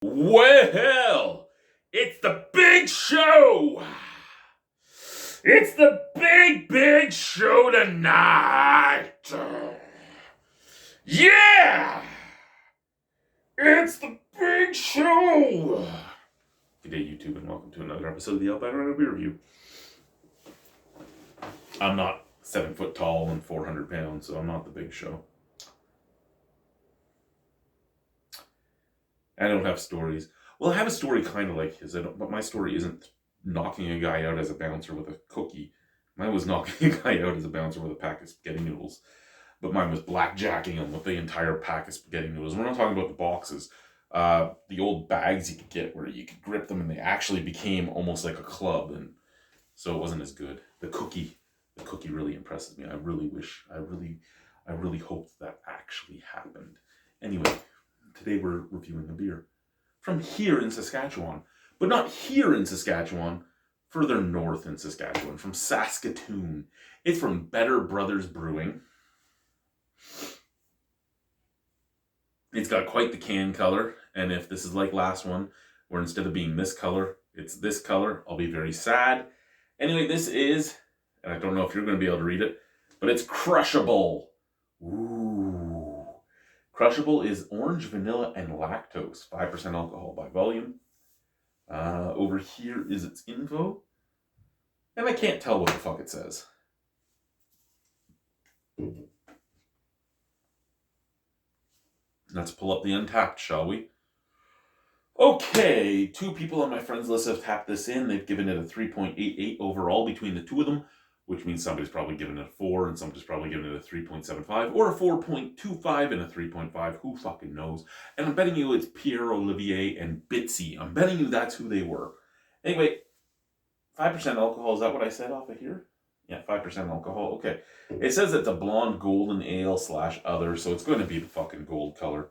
Well, it's the big show. It's the big show tonight. Yeah! It's the big show. Good day, YouTube, and welcome to another episode of the Albino Rhino Beer Review. I'm not 7 foot tall and 400 pounds, so I'm not the big show. I don't have stories. Well, I have a story kind of like his, but my story isn't knocking a guy out as a bouncer with a cookie. Mine was knocking a guy out as a bouncer with a pack of spaghetti noodles. But mine was blackjacking him with the entire pack of spaghetti noodles. We're not talking about the boxes. The old bags you could get where you could grip them and they actually became almost like a club. And so it wasn't as good. The cookie really impresses me. I really hoped that actually happened. Anyway, today we're reviewing a beer from here in Saskatchewan, but not here in Saskatchewan, further north in Saskatchewan, from Saskatoon. It's from Better Brothers Brewing. It's got quite the can color, and if this is like last one, where instead of being this color, it's this color, I'll be very sad. Anyway, this is, and I don't know if you're going to be able to read it, but it's Crushsble. Ooh. Crushsble is orange, vanilla, and lactose. 5% alcohol by volume. Over here is its info. And I can't tell what the fuck it says. Let's pull up the Untapped, shall we? Okay, 2 people on my friends list have tapped this in. They've given it a 3.88 overall between the 2 of them, which means somebody's probably given it a 4 and somebody's probably given it a 3.75 or a 4.25 and a 3.5. Who fucking knows? And I'm betting you it's Pierre, Olivier, and Bitsy. I'm betting you that's who they were. Anyway, 5% alcohol. Is that what I said off of here? Yeah, 5% alcohol. Okay. It says it's a blonde golden ale / other, so it's going to be the fucking gold color.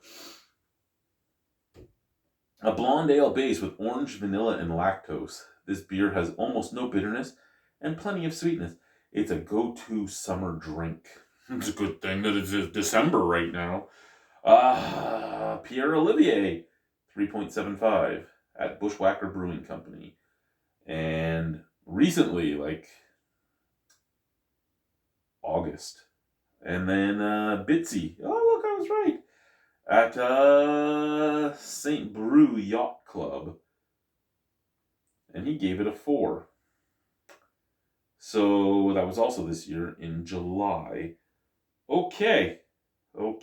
A blonde ale base with orange, vanilla, and lactose. This beer has almost no bitterness and plenty of sweetness. It's a go-to summer drink. It's a good thing that it's December right now. Pierre Olivier, 3.75 at Bushwhacker Brewing Company. And recently, like August. And then Bitsy. Oh, look, I was right. At St. Brew Yacht Club. And he gave it a 4. So that was also this year in July. Okay. Oh,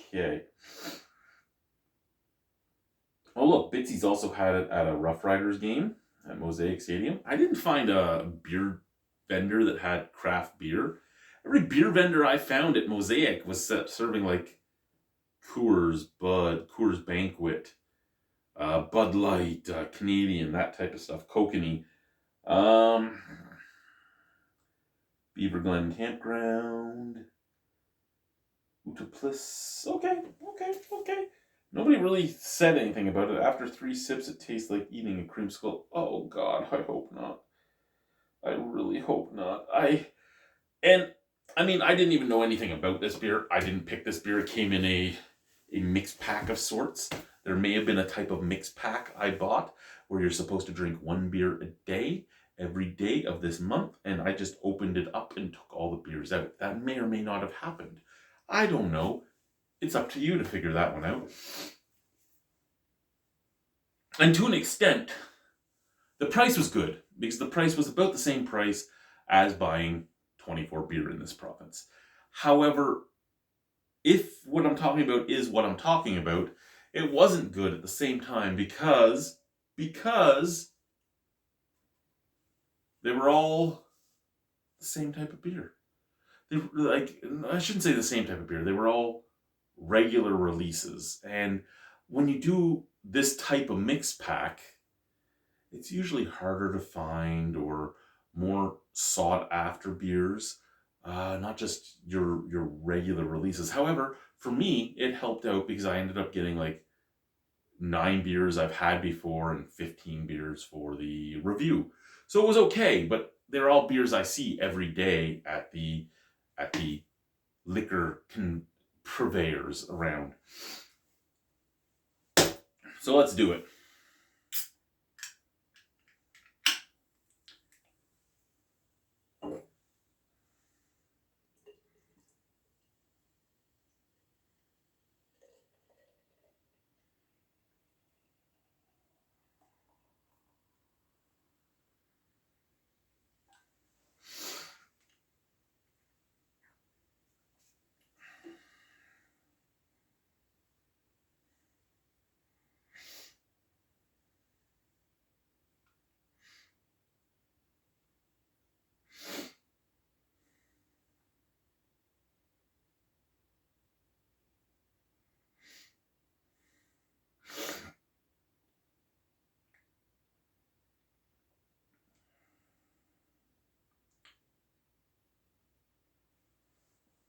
look, Bitsy's also had it at a Rough Riders game at Mosaic Stadium. I didn't find a beer vendor that had craft beer. Every beer vendor I found at Mosaic was serving like Coors, Bud, Coors Banquet, Bud Light, Canadian, that type of stuff, Kokanee. Beaver Glen Campground, Utaplis. Okay. Nobody really said anything about it. After 3 sips, it tastes like eating a creamsicle. Oh God, I hope not. I really hope not. I didn't even know anything about this beer. I didn't pick this beer. It came in a mixed pack of sorts. There may have been a type of mixed pack I bought where you're supposed to drink 1 beer a day, every day of this month, and I just opened it up and took all the beers out. That may or may not have happened. I don't know. It's up to you to figure that one out. And to an extent, the price was good, because the price was about the same price as buying 24 beer in this province. However, if what I'm talking about is what I'm talking about, it wasn't good at the same time because they were all the same type of beer. I shouldn't say the same type of beer. They were all regular releases. And when you do this type of mix pack, it's usually harder to find or more sought after beers. Not just your regular releases. However, for me, it helped out because I ended up getting like 9 beers I've had before and 15 beers for the review. So it was okay, but they're all beers I see every day at the liquor purveyors around. So let's do it.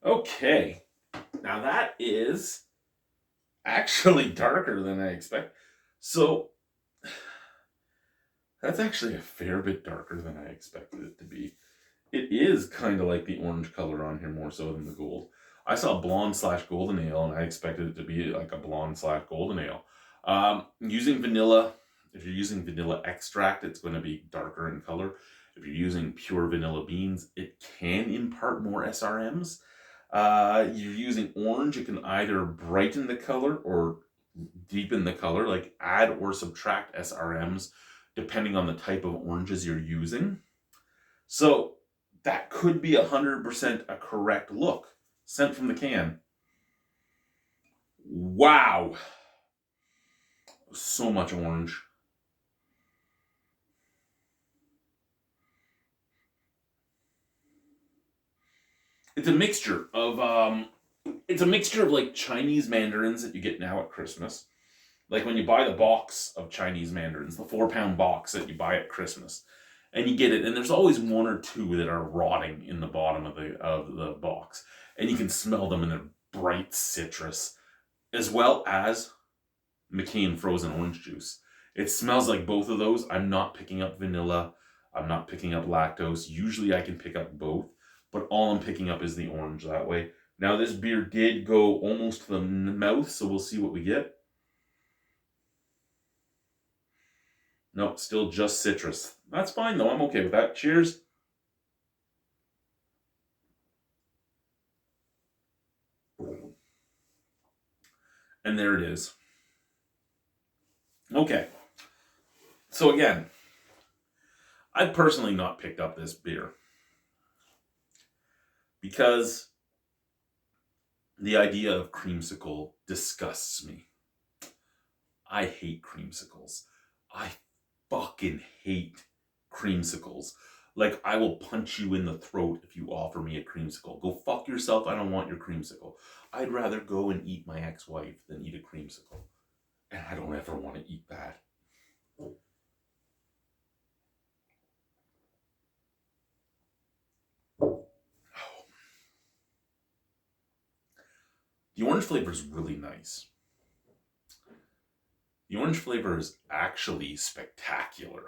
Okay. Now that is actually darker than I expect. So that's actually a fair bit darker than I expected it to be. It is kind of like the orange color on here more so than the gold. I saw blonde/golden ale and I expected it to be like a blonde/golden ale. Using vanilla, if you're using vanilla extract, it's going to be darker in color. If you're using pure vanilla beans, it can impart more SRMs. You're using orange, it can either brighten the color or deepen the color, like add or subtract SRMs depending on the type of oranges you're using. So that could be 100% a correct look sent from the can. Wow. So much orange. It's a mixture of like Chinese mandarins that you get now at Christmas. Like when you buy the box of Chinese mandarins, the 4-pound box that you buy at Christmas, and you get it, and there's always one or two that are rotting in the bottom of the box, and you can smell them in a bright citrus, as well as McCain frozen orange juice. It smells like both of those. I'm not picking up vanilla. I'm not picking up lactose. Usually I can pick up both, but all I'm picking up is the orange that way. Now this beer did go almost to the mouth, so we'll see what we get. Nope, still just citrus. That's fine though, I'm okay with that. Cheers. And there it is. Okay. So again, I've personally not picked up this beer because the idea of creamsicle disgusts me. I hate creamsicles. I fucking hate creamsicles. Like, I will punch you in the throat if you offer me a creamsicle. Go fuck yourself, I don't want your creamsicle. I'd rather go and eat my ex-wife than eat a creamsicle. And I don't ever want to eat that. The orange flavor is really nice. The orange flavor is actually spectacular.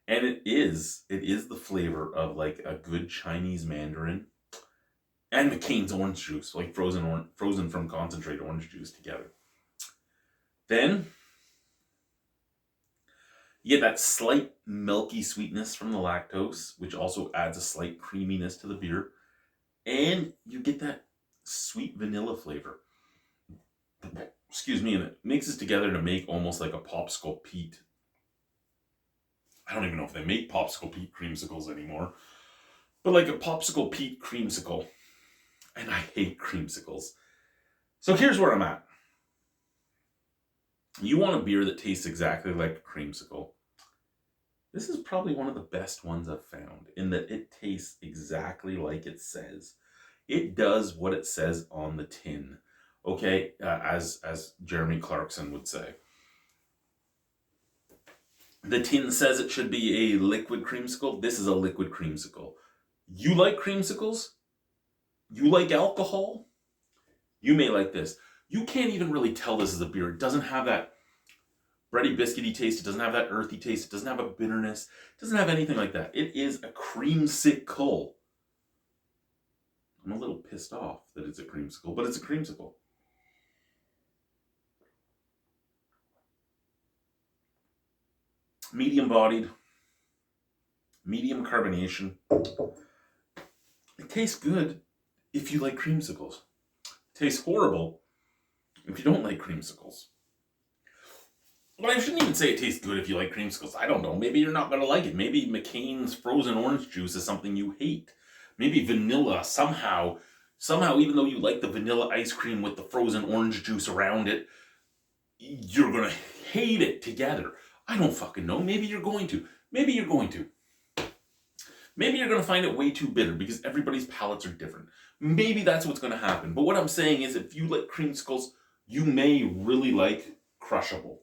And it is the flavor of like a good Chinese mandarin and McCain's orange juice, like frozen from concentrate orange juice together. Then you get that slight milky sweetness from the lactose, which also adds a slight creaminess to the beer. And you get that sweet vanilla flavor. Excuse me, and it mixes together to make almost like a Popsicle Pete. I don't even know if they make Popsicle Pete creamsicles anymore. But like a Popsicle Pete creamsicle. And I hate creamsicles. So here's where I'm at. You want a beer that tastes exactly like a creamsicle. This is probably one of the best ones I've found in that it tastes exactly like it says. It does what it says on the tin. Okay, as Jeremy Clarkson would say. The tin says it should be a liquid creamsicle. This is a liquid creamsicle. You like creamsicles? You like alcohol? You may like this. You can't even really tell this is a beer. It doesn't have that bready biscuity taste. It doesn't have that earthy taste. It doesn't have a bitterness. It doesn't have anything like that. It is a creamsicle. I'm a little pissed off that it's a creamsicle, but it's a creamsicle. Medium bodied, medium carbonation. It tastes good if you like creamsicles. It tastes horrible if you don't like creamsicles. Well, I shouldn't even say it tastes good if you like creamsicles. I don't know. Maybe you're not going to like it. Maybe McCain's frozen orange juice is something you hate. Maybe vanilla somehow, even though you like the vanilla ice cream with the frozen orange juice around it, you're going to hate it together. I don't fucking know. Maybe you're going to. Maybe you're going to. Maybe you're going to find it way too bitter because everybody's palates are different. Maybe that's what's going to happen. But what I'm saying is if you like creamsicles, you may really like Crushsble.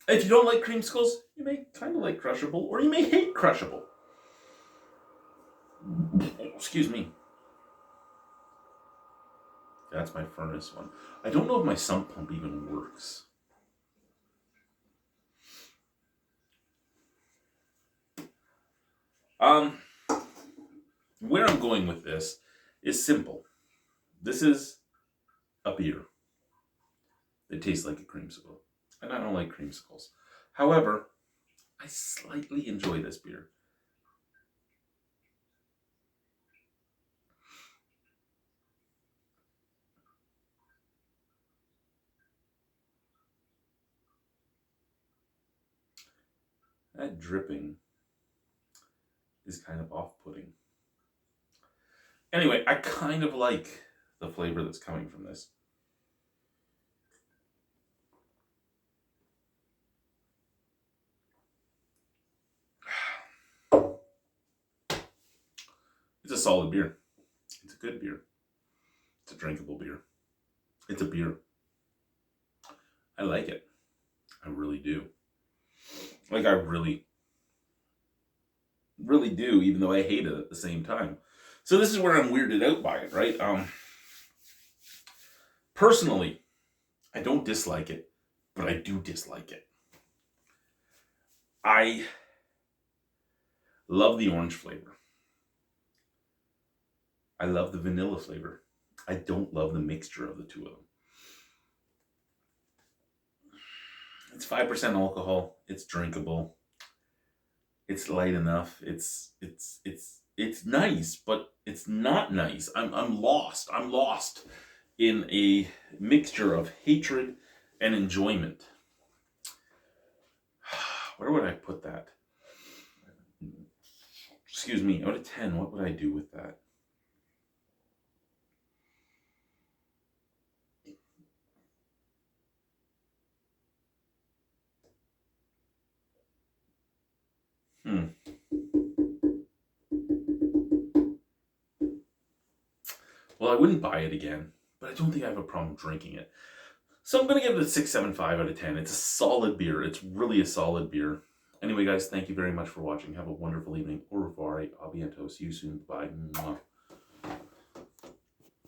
If you don't like creamsicles, you may kind of like Crushsble or you may hate Crushsble. Excuse me. That's my furnace one. I don't know if my sump pump even works. Where I'm going with this is simple. This is a beer. It tastes like a creamsicle. And I don't like creamsicles. However, I slightly enjoy this beer. That dripping is kind of off-putting. Anyway, I kind of like the flavor that's coming from this. It's a solid beer. It's a good beer. It's a drinkable beer. It's a beer. I like it. I really do. Like, I really do, even though I hate it at the same time. So this is where I'm weirded out by it, right? Personally, I don't dislike it, but I do dislike it. I love the orange flavor. I love the vanilla flavor. I don't love the mixture of the two of them. It's 5% alcohol. It's drinkable. It's light enough. It's nice, but it's not nice. I'm lost. I'm lost in a mixture of hatred and enjoyment. Where would I put that? Excuse me, out of 10, what would I do with that? Well, I wouldn't buy it again, but I don't think I have a problem drinking it. So I'm going to give it a 6.75 out of 10. It's a solid beer. It's really a solid beer. Anyway, guys, thank you very much for watching. Have a wonderful evening. Au revoir. A bientôt. See you soon. Bye. Mwah.